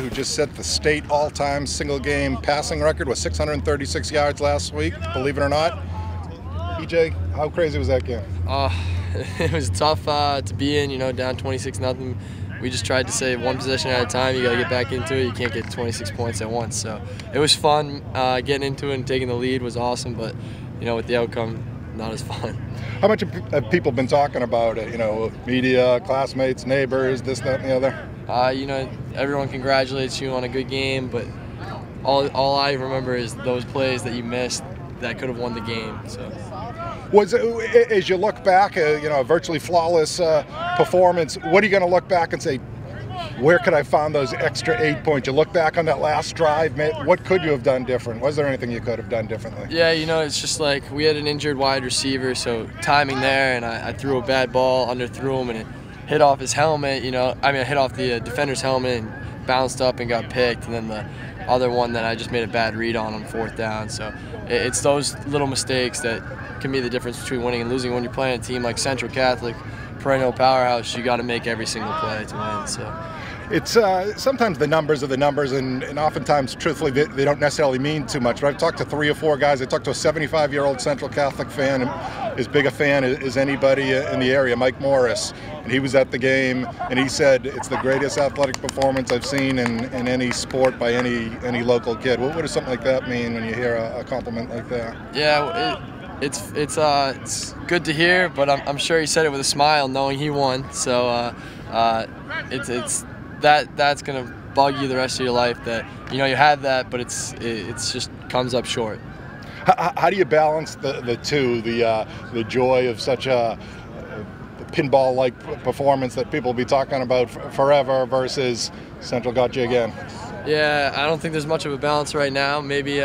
who just set the state all-time single-game passing record with 636 yards last week, believe it or not. E.J., how crazy was that game? It was tough to be in, down 26-0. We just tried to save one possession at a time. You got to get back into it. You can't get 26 points at once. So it was fun. Getting into it and taking the lead was awesome, but with the outcome, not as fun. How much have people been talking about it? Media, classmates, neighbors, this, that, and the other? Everyone congratulates you on a good game, but all I remember is those plays that you missed that could have won the game. So. As you look back, a virtually flawless performance, what are you going to look back and say, where could I find those extra 8 points? You look back on that last drive, what could you have done different? Was there anything you could have done differently? Yeah, it's just like we had an injured wide receiver, so timing there, and I threw a bad ball, underthrew him, and it hit off his helmet, it hit off the defender's helmet and bounced up and got picked, and then the other one that I just made a bad read on 4th down. So it's those little mistakes that can be the difference between winning and losing. When you're playing a team like Central Catholic, perennial powerhouse, you got to make every single play to win. So it's sometimes the numbers are the numbers, and oftentimes, truthfully, they don't necessarily mean too much. But I've talked to 3 or 4 guys. I talked to a 75-year-old Central Catholic fan, and as big a fan as anybody in the area, Mike Morris, and he was at the game, and he said it's the greatest athletic performance I've seen in any sport by any local kid. What does something like that mean when you hear a compliment like that? Yeah, it's good to hear, but I'm sure he said it with a smile, knowing he won. So that's gonna bug you the rest of your life. That you had that, but it's just comes up short. How do you balance the two, the joy of such a pinball-like performance that people will be talking about forever versus Central got you again? Yeah, I don't think there's much of a balance right now. Maybe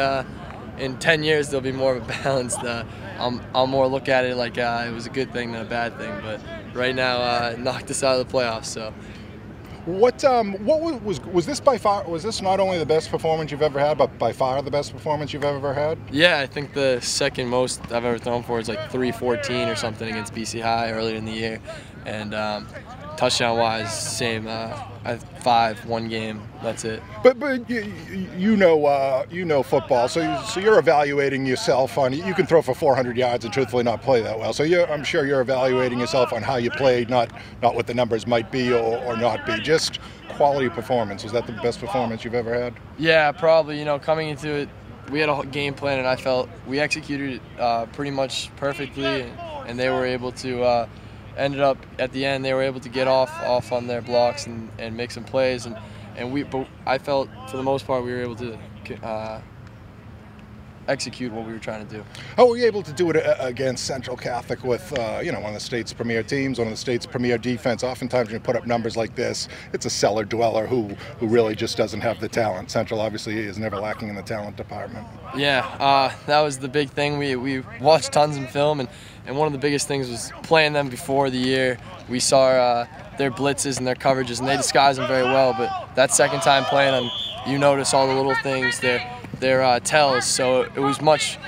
in 10 years there'll be more of a balance. I'll more look at it like it was a good thing than a bad thing. But right now, knocked us out of the playoffs. So. What was this by far? Was this not only the best performance you've ever had, but by far the best performance you've ever had? Yeah, I think the second most I've ever thrown for is like 314 or something against BC High earlier in the year, and touchdown-wise, same. 5 one game. That's it. But you know football, so you're evaluating yourself on. You can throw for 400 yards and truthfully not play that well. So I'm sure you're evaluating yourself on how you played, not what the numbers might be or not be. Just quality performance. Was that the best performance you've ever had? Yeah, probably. Coming into it, we had a game plan, and I felt we executed it pretty much perfectly, and they were able to. Ended up at the end, they were able to get off on their blocks and make some plays, but I felt for the most part we were able to execute what we were trying to do. How were you able to do it against Central Catholic with one of the state's premier teams, one of the state's premier defense? Oftentimes when you put up numbers like this, it's a cellar dweller who really just doesn't have the talent. Central obviously is never lacking in the talent department. Yeah, that was the big thing. We watched tons of film, and one of the biggest things was playing them before the year. We saw their blitzes and their coverages, and they disguised them very well, but that second time playing them, you notice all the little things, their tells, so it was much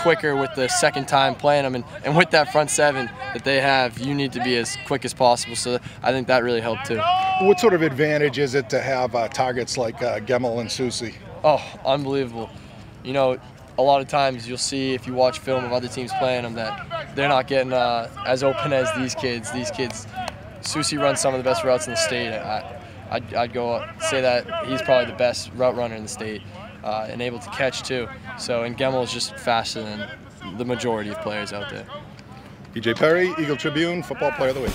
quicker with the second time playing them, and with that front seven that they have, you need to be as quick as possible, so I think that really helped too. What sort of advantage is it to have targets like Gemmel and Susie? Oh, unbelievable. A lot of times you'll see, if you watch film of other teams playing them, that they're not getting as open as these kids. These kids, Susie runs some of the best routes in the state. I'd go say that he's probably the best route runner in the state, and able to catch too. So, and Gemmel is just faster than the majority of players out there. E.J. Perry, Eagle-Tribune, Football Player of the Week.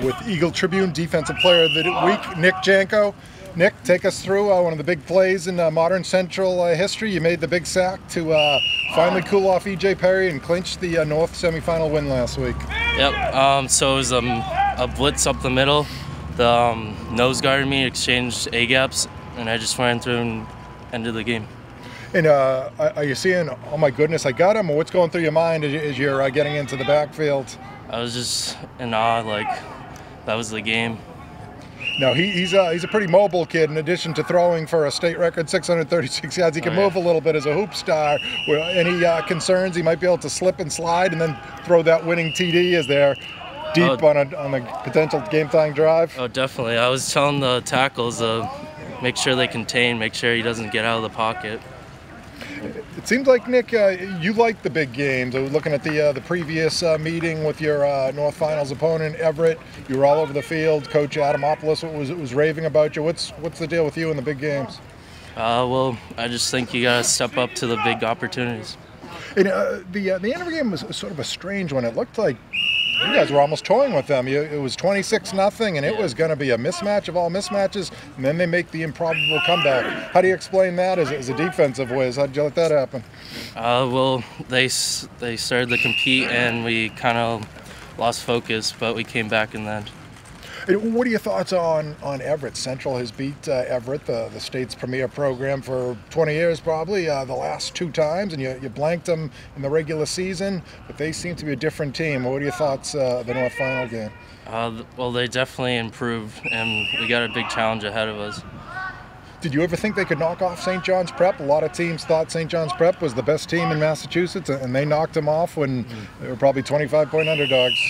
With Eagle-Tribune Defensive Player of the Week, Nick Janco. Nick, take us through one of the big plays in modern Central history. You made the big sack to finally cool off E.J. Perry and clinch the North semifinal win last week. Yep, so it was a blitz up the middle. The nose guarded me, exchanged A-gaps, and I just ran through and ended the game. And are you seeing, oh my goodness, I got him, or what's going through your mind as you're getting into the backfield? I was just in awe, like that was the game. No, he's a pretty mobile kid. In addition to throwing for a state record 636 yards, he can move a little bit as a hoop star. Any concerns he might be able to slip and slide and then throw that winning TD as they're deep on a potential game-tying drive? Oh, definitely. I was telling the tackles make sure they contain, make sure he doesn't get out of the pocket. It seems like, Nick, you like the big games. I was looking at the previous meeting with your North Finals opponent, Everett. You were all over the field. Coach Adamopoulos was raving about you. What's the deal with you in the big games? Well, I just think you got to step up to the big opportunities. And, the Andover game was sort of a strange one. It looked like you guys were almost toying with them. It was 26-0, and it was going to be a mismatch of all mismatches, and then they make the improbable comeback. How do you explain that as a defensive whiz? How did you let that happen? Well, they started to compete, and we kind of lost focus, but we came back in the end. What are your thoughts on Everett? Central has beat Everett, the state's premier program, for 20 years probably, the last 2 times, and you blanked them in the regular season, but they seem to be a different team. What are your thoughts the North Final game? Well, they definitely improved, and we got a big challenge ahead of us. Did you ever think they could knock off St. John's Prep? A lot of teams thought St. John's Prep was the best team in Massachusetts, and they knocked them off when they were probably 25-point underdogs.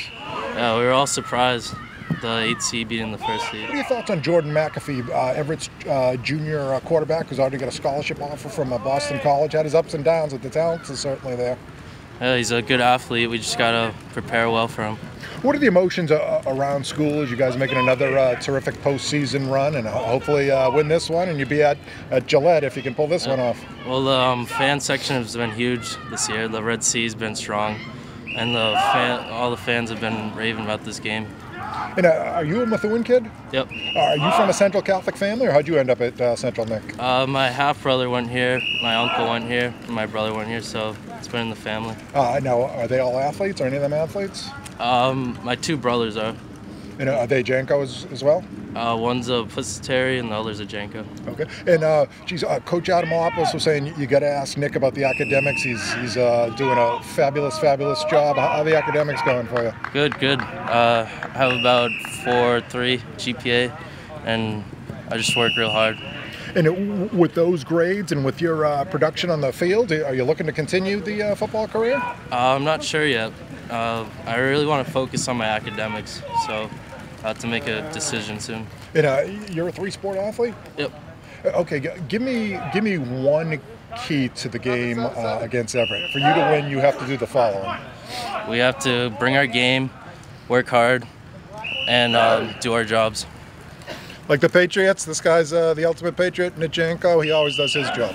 Yeah, we were all surprised. The 8 seed beating the 1st seed. What are your thoughts on Jordan McAfee, Everett's junior quarterback, who's already got a scholarship offer from Boston College? Had his ups and downs, but the talent is certainly there. Yeah, he's a good athlete. We just got to prepare well for him. What are the emotions around school as you guys making another terrific postseason run and hopefully win this one, and you'll be at Gillette if you can pull this one off? Well, the fan section has been huge this year. The Red Sea's been strong, and all the fans have been raving about this game. And are you a Methuen kid? Yep. Are you from a Central Catholic family, or how'd you end up at Central, Nick? My half-brother went here, my uncle went here, and my brother went here, so it's been in the family. Now, are they all athletes? Are any of them athletes? My 2 brothers are. And are they Janco as well? One's a Pussatary and the other's a Janco. Okay. And Coach Adamopoulos was saying you got to ask Nick about the academics. He's doing a fabulous job. How are the academics going for you? Good. I have about 4.3 GPA, and I just work real hard. And with those grades and with your production on the field, are you looking to continue the football career? I'm not sure yet. I really want to focus on my academics, so I have to make a decision soon. And you're a 3-sport athlete? Yep. Okay, give me one key to the game against Everett. For you to win, you have to do the following. We have to bring our game, work hard, and do our jobs. Like the Patriots, this guy's the ultimate Patriot, Nick Janco. He always does his job.